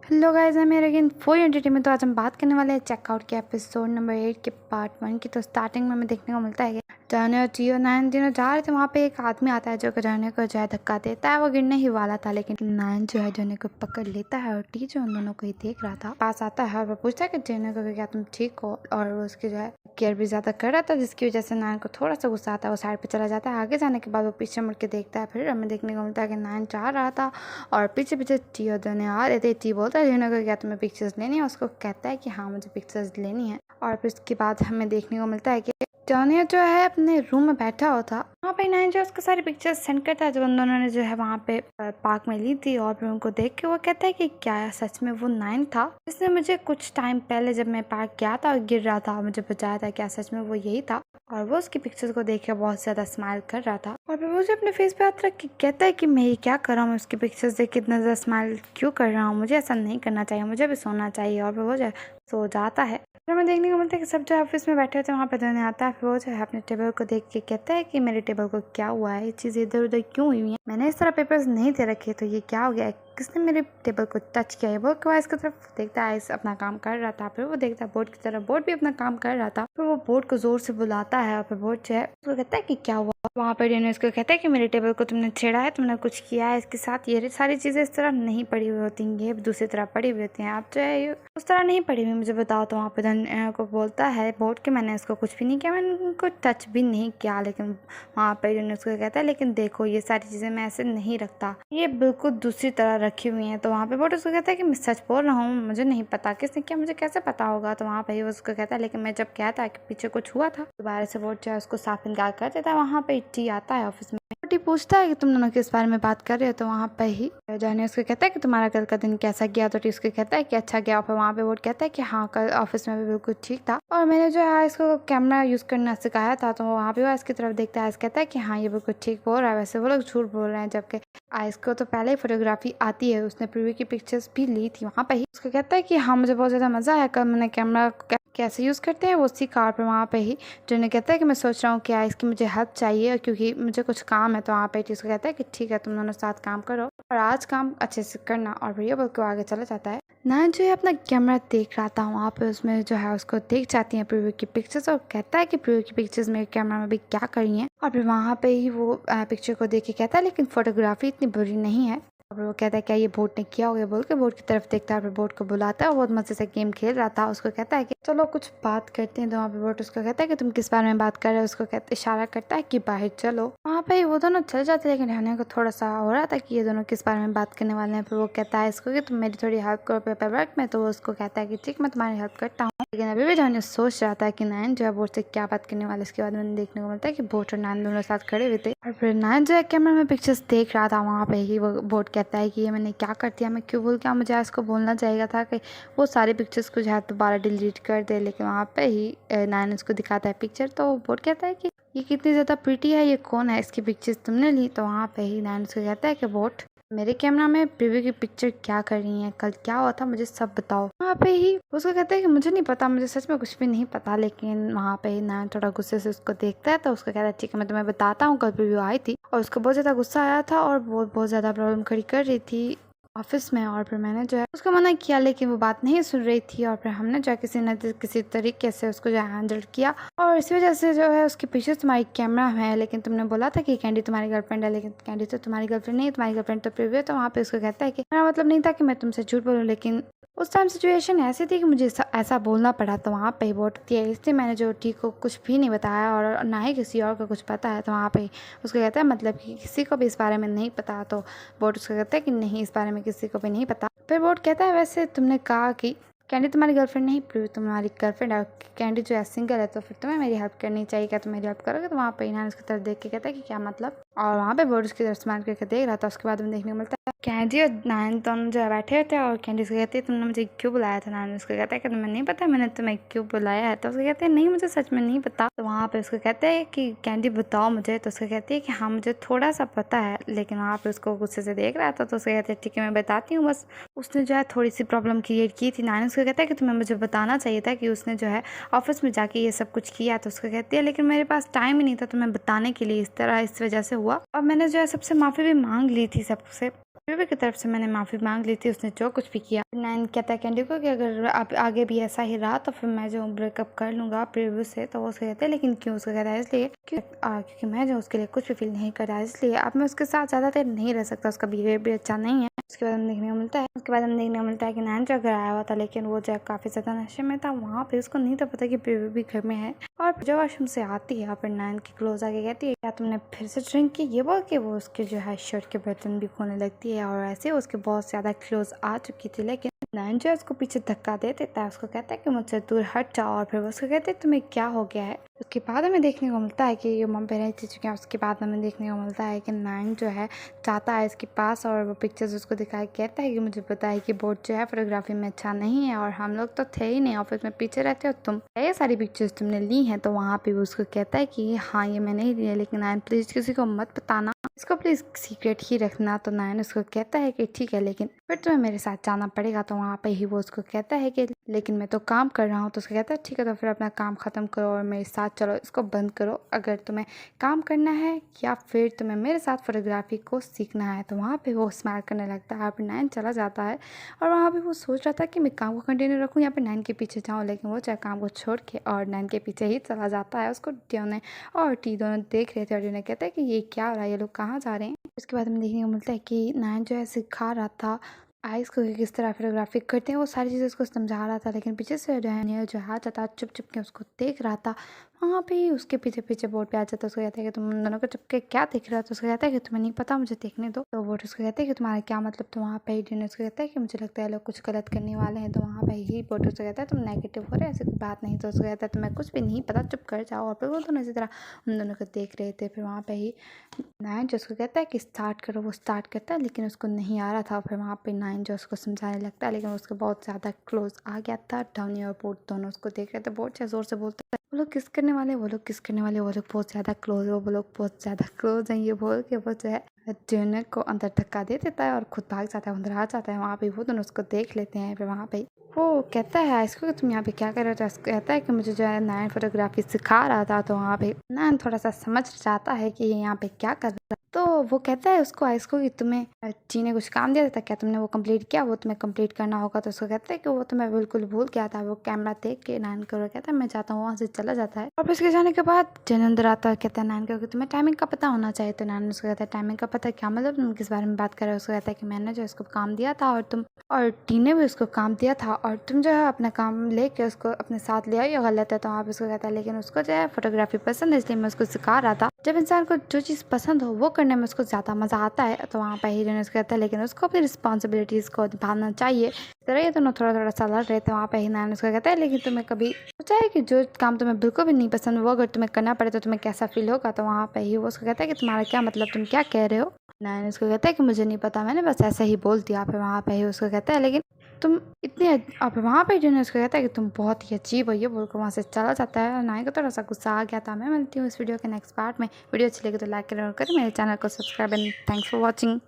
Hello guys, मैं मेरे again for entertainment. तो आज हम बात करने वाले हैं चेकआउट के एपिसोड नंबर 8 के पार्ट 1 की। तो स्टार्टिंग में हमें देखने को मिलता है कि टर्नर और टियो नाइन तीनों जा रहे थे। वहाँ पे एक आदमी आता है जो टर्नर को जो है धक्का देता है। वो गिरने ही वाला था, लेकिन नाइन जो है टर्नर को पकड़ लेता है और टी जो उन दोनों को ही देख रहा था पास आता है और वो पूछता है कि टर्नर को क्या तुम ठीक हो। और वो उसकी जो है केयर भी ज्यादा कर रहा था, जिसकी वजह से नाइन को थोड़ा सा गुस्सा आता है। वो साइड पे चला जाता है। आगे जाने के बाद वो पीछे मुड़ के देखता है। फिर हमें देखने को मिलता है कि नाइन जा रहा था और पीछे पीछे टी और दोनों आ रहे थे। टी बोलता है टर्नर को क्या तुम्हें पिक्चर्स लेनी है। उसको कहता है कि हाँ मुझे पिक्चर्स लेनी है। और फिर उसके बाद हमें देखने को मिलता है कि टर्नर जो है अपने रूम में बैठा हुआ था। वहाँ पे नाइन जो उसको सारी पिक्चर्स सेंड करता है जो उन दोनों ने जो है वहाँ पे पार्क में ली थी। और फिर उनको देख के वो कहता है कि क्या सच में वो नाइन था जिसने मुझे कुछ टाइम पहले जब मैं पार्क गया था और गिर रहा था मुझे बचाया था। क्या सच में वो यही था। और वो उसकी पिक्चर्स को देख के बहुत ज्यादा स्माइल कर रहा था। और फिर वो जो अपने फेस पे हाथ रख के कहता है कि मैं ये क्या कर रहा हूँ। उसकी पिक्चर्स देख के इतना ज्यादा स्माइल क्यों कर रहा हूँ। मुझे ऐसा नहीं करना चाहिए, मुझे भी सोना चाहिए। और फिर वो जो सो जाता है। फिर हमें देखने को मिलता है कि सब जो ऑफिस में बैठे होते हैं वहाँ पे धोने आता है। फिर वो जो है अपने टेबल को देख के कहता है कि मेरे टेबल को क्या हुआ है, ये चीज़ इधर उधर क्यों हुई है, मैंने इस तरह पेपर्स नहीं थे रखे, तो ये क्या हो गया है, किसने मेरे टेबल को टच किया है। वो आइस की तरफ देखता है, आइस अपना काम कर रहा था। फिर वो देखता है बोर्ड की तरफ, बोर्ड भी अपना काम कर रहा था। फिर वो बोर्ड को जोर से बुलाता है और फिर बोर्ड जो है उसको कहता है कि क्या हुआ। वहाँ पर डेनिस उसको कहता है कि मेरे टेबल को तुमने छेड़ा है, तुमने कुछ किया है इसके साथ। ये सारी चीज़ें इस तरह नहीं पड़ी हुई होती हैं, ये दूसरी तरह पड़ी हुई होती हैं। आप जो है ये उस तरह नहीं पड़ी हुई, मुझे बताओ। तो वहाँ पे धन को बोलता है बोर्ड के मैंने इसको कुछ भी नहीं किया, मैंने उनको टच भी नहीं किया। लेकिन वहाँ पे डेनिस उसको कहता है लेकिन देखो ये सारी चीज़ें मैं ऐसे नहीं रखता, ये बिल्कुल दूसरी तरह रखी हुई हैं। तो वहाँ पे बोर्ड उसको कहता है कि मैं सच बोल रहा हूँ, मुझे नहीं पता किसने किया, मुझे कैसे पता होगा। तो वहाँ पे ही उसको कहता है लेकिन मैं जब कहता है कि पीछे कुछ हुआ था। दोबारा से बोर्ड जो है उसको साफ इनकार कर देता है। वहाँ पे टी आता है ऑफिस में। टी पूछता है कि तुम दोनों किस बारे में बात कर रहे हो। तो वहाँ पे ही जॉनी उसको कहता है कि तुम्हारा कल का दिन कैसा गया। तो टी उसको कहता है कि अच्छा गया। फिर वहाँ पे बोर्ड कहता है कि हाँ कल ऑफिस में भी बिल्कुल ठीक था और मैंने जो है इसको कैमरा यूज करना सिखाया था। तो वहाँ पे वो इसकी तरफ देखता है, कहता है कि हाँ ये बिल्कुल ठीक बोल रहा है। वैसे वो लोग झूठ बोल रहे हैं, जबकि आइस को तो पहले ही फोटोग्राफी आती है, उसने प्रीव्यू की पिक्चर्स भी ली थी। वहाँ पे ही उसको कहता है कि हाँ मुझे बहुत ज्यादा मजा आया, कल मैंने कैमरा कैसे यूज करते हैं वो सीखा। और फिर वहाँ पे ही जो कहता है कि मैं सोच रहा हूँ कि आइस की मुझे हेल्प चाहिए क्योंकि मुझे कुछ काम है। तो वहाँ पे उसको कहता है कि ठीक है तुम दोनों साथ काम करो और आज काम अच्छे से करना। और भैया बोल के आगे चला जाता है। नाइन जो है अपना कैमरा देख रहा था, वहाँ पे उसमें जो है उसको देख जाती है प्रीव्यू की पिक्चर्स और कहता है कि प्रीव्यू की पिक्चर्स मेरे कैमरा में भी क्या करी हैं। और फिर वहाँ पे ही वो पिक्चर को देख के कहता है लेकिन फोटोग्राफी इतनी बुरी नहीं है। और वो कहता है क्या ये बोर्ड ने किया होगा। बोल के बोर्ड की तरफ देखता है, फिर बोर्ड को बुलाता है। बहुत मजे से गेम खेल रहा था। उसको कहता है कि चलो कुछ बात करते हैं। तो वहाँ पे बोर्ड उसको कहता है कि तुम किस बारे में बात कर रहे हो। उसको कहते इशारा करता है कि बाहर चलो। वहाँ पे वो दोनों चल जाते हैं, लेकिन रहने को थोड़ा सा हो रहा था कि ये दोनों किस बारे में बात करने वाले हैं। फिर वो कहता है इसको कि तुम मेरी थोड़ी हेल्प करो पेपर वर्क में। तो वो उसको कहता है कि ठीक मैं तुम्हारी हेल्प करता हूँ। लेकिन अभी भी जॉनी सोच रहा था कि नाइन जो है बोर्ड से क्या बात करने वाले। इसके बाद मैंने देखने को मिलता है कि बोर्ड और नाइन दोनों साथ खड़े हुए थे और फिर नाइन जो है कैमरा में पिक्चर्स देख रहा था। वहाँ पे ही वो बोर्ड कहता है कि ये मैंने क्या कर दिया, मैं क्यों भूल गया, मुझे इसको बोलना चाहिए था कि वो सारी पिक्चर्स को जो है दोबारा डिलीट कर दे। लेकिन वहाँ पे ही नाइन उसको दिखाता है पिक्चर। तो बोर्ड कहता है कि ये कितनी ज़्यादा प्रीटी है, ये कौन है, इसकी पिक्चर्स तुमने ली। तो वहाँ पे ही नाइन उसको कहता है कि बोर्ड मेरे कैमरा में प्रीव्यू की पिक्चर क्या कर रही है, कल क्या हुआ था मुझे सब बताओ। वहाँ पे ही उसको कहता है कि मुझे नहीं पता, मुझे सच में कुछ भी नहीं पता। लेकिन वहाँ पे ही नाइन थोड़ा गुस्से से उसको देखता है। तो उसको कहता है ठीक है मैं तुम्हें बताता हूँ, कल प्रीव्यू आई थी और उसको बहुत ज़्यादा गुस्सा आया था और वो बहुत ज़्यादा प्रॉब्लम खड़ी कर रही थी ऑफिस में। और फिर मैंने जो है उसको मना किया, लेकिन वो बात नहीं सुन रही थी। और फिर हमने जो है किसी न किसी तरीके से उसको जो है हैंडल किया और इसी वजह से जो है उसके पीछे तुम्हारी कैमरा है। लेकिन तुमने बोला था कि कैंडी तुम्हारी गर्लफ्रेंड है, लेकिन कैंडी तो तुम्हारी गर्लफ्रेंड नहीं है, तुम्हारी गर्लफ्रेंड तो प्रीव्यू है। तो वहाँ पे उसको कहता है कि मेरा मतलब नहीं था कि मैं तुमसे झूठ बोलूँ, लेकिन उस टाइम सिचुएशन ऐसी थी कि मुझे ऐसा बोलना पड़ा। तो वहाँ पे बोर्ड थी, इसलिए मैंने जो टी को कुछ भी नहीं बताया और ना ही किसी और को कुछ पता है। तो वहाँ पे उसको कहता है मतलब कि किसी को भी इस बारे में नहीं पता। तो बोर्ड उसको कहता है कि नहीं इस बारे में किसी को भी नहीं पता। फिर बोर्ड कहता है वैसे तुमने कहा कि कैंडी तुम्हारी गर्लफ्रेंड नहीं, प्रीव्यू तुम्हारी गर्लफ्रेंड है, कैंडी जो है सिंगल है, तो फिर तुम्हें मेरी हेल्प करनी चाहिए, क्या तुम मेरी हेल्प करोगे। तो वहाँ पे इनान उसकी तरफ देख के कहता है कि क्या मतलब। और वहाँ पे बोर्ड उसकी तरफ स्माइल करके देख रहा था। उसके बाद हमें देखने को मिलता है कैंडी और नाइन दोनों जो है बैठे थे और कैंडी उसको कहती है तुमने मुझे क्यों बुलाया था। नाइन उसको कहता है कि तुम्हें नहीं पता मैंने तुम्हें क्यों बुलाया है। तो उसको कहते हैं नहीं मुझे सच में नहीं पता। तो वहाँ पे उसको कहते हैं कि कैंडी बताओ मुझे। तो उसको कहती है कि हाँ मुझे थोड़ा सा पता है। लेकिन वहाँ पे उसको गुस्से से देख रहा था। तो उसको कहते हैं ठीक है मैं बताती हूँ, बस उसने जो है थोड़ी सी प्रॉब्लम क्रिएट की थी। नाइन उसको कहता है कि तुम्हें मुझे बताना चाहिए था कि उसने जो है ऑफिस में जाके ये सब कुछ किया। तो उसको कहती है लेकिन मेरे पास टाइम ही नहीं था तुम्हें बताने के लिए, इस तरह इस वजह से हुआ और मैंने जो है सबसे माफ़ी भी मांग ली थी सबसे। प्रीवी की तरफ से मैंने माफ़ी मांग ली थी, उसने जो कुछ भी किया। नैन कहता है कैंडी को कि अगर आप आगे भी ऐसा ही रहा तो फिर मैं जो ब्रेकअप कर लूँगा प्रीव्यू से। तो वो उसको कहते हैं लेकिन क्यों? उसको कहता है इसलिए क्योंकि मैं जो उसके लिए कुछ भी फील नहीं कर रहा है, इसलिए अब मैं उसके साथ ज़्यादा देर नहीं रह सकता, उसका बिहेवियर भी अच्छा नहीं है। उसके बाद हम देखने को मिलता है कि नैन जो घर आया हुआ था, लेकिन वो जो काफ़ी ज़्यादा नशे में था। वहाँ पे उसको नहीं तो पता कि प्रीव्यू भी घर में है। और जो वॉशरूम से आती है फिर नैन की क्लोज आके कहती है क्या तुमने फिर से ड्रिंक की? ये बोल के वो उसके जो है शर्ट के बटन भी खोने लगती है और ऐसे उसके बहुत ज़्यादा क्लोज आ चुकी थी। लेकिन नैन जो है उसको पीछे धक्का दे देता है, उसको कहता है कि मुझसे दूर हट जाओ। और फिर वो उसको कहते हैं तुम्हें क्या हो गया है? उसके बाद हमें देखने को मिलता है कि ये मम पे रह चुके हैं। उसके बाद हमें देखने को मिलता है कि नैन जो है चाहता है इसके पास और वो पिक्चर्स उसको दिखाई, कहता है कि मुझे पता है कि बोर्ड जो है फोटोग्राफी में अच्छा नहीं है और हम लोग तो थे ही नहीं, ऑफिस में पीछे रहते हो तुम, ये सारी पिक्चर्स तुमने ली हैं। तो वहाँ पे वो उसको कहता है कि हाँ ये मैंने ही ली है, लेकिन नैन प्लीज़ किसी को मत बताना, इसको प्लीज़ सीक्रेट ही रखना। तो नैन उसको कहता है कि ठीक है लेकिन फिर तुम्हें मेरे साथ जाना पड़ेगा। तो वहाँ पे ही वो उसको कहता है कि लेकिन मैं तो काम कर रहा हूँ। तो उसको कहता है ठीक है तो फिर अपना काम ख़त्म करो और मेरे साथ चलो, इसको बंद करो अगर तुम्हें काम करना है या फिर तुम्हें मेरे साथ फोटोग्राफी को सीखना है। तो वहाँ पे वो स्माइल करने लगता है। फिर नैन चला जाता है और वहाँ पे वो सोच रहा था कि मैं काम को कंटिन्यू रखूँ या फिर नैन के पीछे जाऊँ, लेकिन वो चाहे काम को छोड़ के और नैन के पीछे ही चला जाता है। उसको टियोने और टी दोनों देख रहे थे और टियोने कहता है कि ये क्या हो रहा है, ये लोग कहाँ जा रहे हैं। उसके बाद हमें देखने को मिलता है कि नैन जो है सिखा रहा था आइस को कि किस तरह फोटोग्राफी करते हैं, वो सारी चीज़ें उसको समझा रहा था। लेकिन पीछे से जो है जो हाथ था चुप चुप के उसको देख रहा था। वहाँ पे ही उसके पीछे पीछे बोर्ड पे आ जाता है। उसको कहता है कि तुम दोनों को चुपके क्या देख रहा हो? तो उसको कहता है कि तुम्हें नहीं पता, मुझे देखने दो। तो बोर्ड उसको कहता है कि तुम्हारा क्या मतलब? तो वहाँ पे ही डिनर उसको कहता है कि मुझे लगता है लोग कुछ गलत करने वाले हैं। तो वहाँ पे ही बोर्ड उसको कहता है तुम नेगेटिव हो रहे, ऐसी कोई बात नहीं। तो उसको कहता है तुम्हें कुछ भी नहीं पता, चुप कर जाओ। और फिर वो दोनों इसी तरह उन दोनों को देख रहे थे। फिर वहाँ पे ही नाइन जो उसको कहता है कि स्टार्ट करो, वो स्टार्ट करता है लेकिन उसको नहीं आ रहा था। फिर वहाँ पे नाइन जो उसको समझाने लगता है, लेकिन उसको बहुत ज़्यादा क्लोज आ गया था। डाउनी और बोर्ड दोनों उसको देख रहे थे। बोर्ड ज़ोर से बोलता है वो लोग किस करने वाले, वो लोग किस करने वाले, वो लोग बहुत ज़्यादा क्लोज है, वो लोग बहुत ज़्यादा क्लोज हैं। ये बोल के वो जो है ट्रेनर को अंदर धक्का दे देता है और खुद भाग जाता है, अंदर आ जाता है। वहाँ पे वो दोनों उसको देख लेते हैं। फिर वहाँ पे वो कहता है इसको कि तुम यहाँ पे क्या कर रहे हो? तो इसको कहता है कि मुझे जो है नैन फोटोग्राफी सिखा रहा था। तो वहाँ पे नैन थोड़ा सा समझ जाता है कि ये यहाँ पे क्या कर रहा है। तो वो कहता है उसको आइसको कि तुम्हें ची ने कुछ काम दिया था, क्या तुमने वो कंप्लीट किया? वो तुम्हें कंप्लीट करना होगा। तो उसको कहता है कि वो तो मैं बिल्कुल भूल गया था। वो कैमरा देख के नैन को कहता है मैं जाता हूँ, वहाँ से चला जाता है। और फिर उसके जाने के बाद जन अंदर आता है, कहता है नैन को कि तुम्हें टाइमिंग का पता होना चाहिए। तो नैन उसको कहता है टाइमिंग का पता क्या मतलब, तुम किस बारे में बात कर रहे हो? उसको कहता है कि मैंने जो इसको काम दिया था और टी ने भी उसको काम दिया था और तुम जो है अपना काम लेके उसको अपने साथ ले आई, ये गलत है। तो आप उसको कहता है लेकिन उसको जो है फोटोग्राफी पसंद है, इसलिए मैं उसको सिखा रहा था। जब इंसान को जो चीज़ पसंद हो वो करने में उसको ज़्यादा मज़ा आता है। तो वहाँ पर हीरोइन उसको कहता है लेकिन उसको अपनी रिस्पॉन्सिबिलिटीज़ को निभाना चाहिए। तरह ये दोनों थोड़ा थोड़ा सा लड़ रहे थे। वहाँ पे ही नैन उसको कहता है लेकिन तुम्हें कभी सोचा है कि जो काम तुम्हें बिल्कुल भी नहीं पसंद वो अगर तुम्हें करना पड़े तो तुम्हें कैसा फील होगा? तो वहाँ पे ही वो उसको कहता है कि तुम्हारा क्या मतलब, तुम क्या कह रहे हो? नैन उसको कहता है कि मुझे नहीं पता, मैंने बस ऐसे ही बोल दिया। फिर वहाँ पे ही उसको कहता है लेकिन तुम इतनी और फिर वहाँ पे जो उसको कहता है कि तुम बहुत ही अजीब हो, ये बोलकर वहाँ से चला जाता है। नाइन को थोड़ा सा गुस्सा आ गया था। मैं मिलती हूँ इस वीडियो के नेक्स्ट पार्ट में। वीडियो अच्छी लगी तो लाइक करें और करें मेरे चैनल को subscribe and thanks for watching.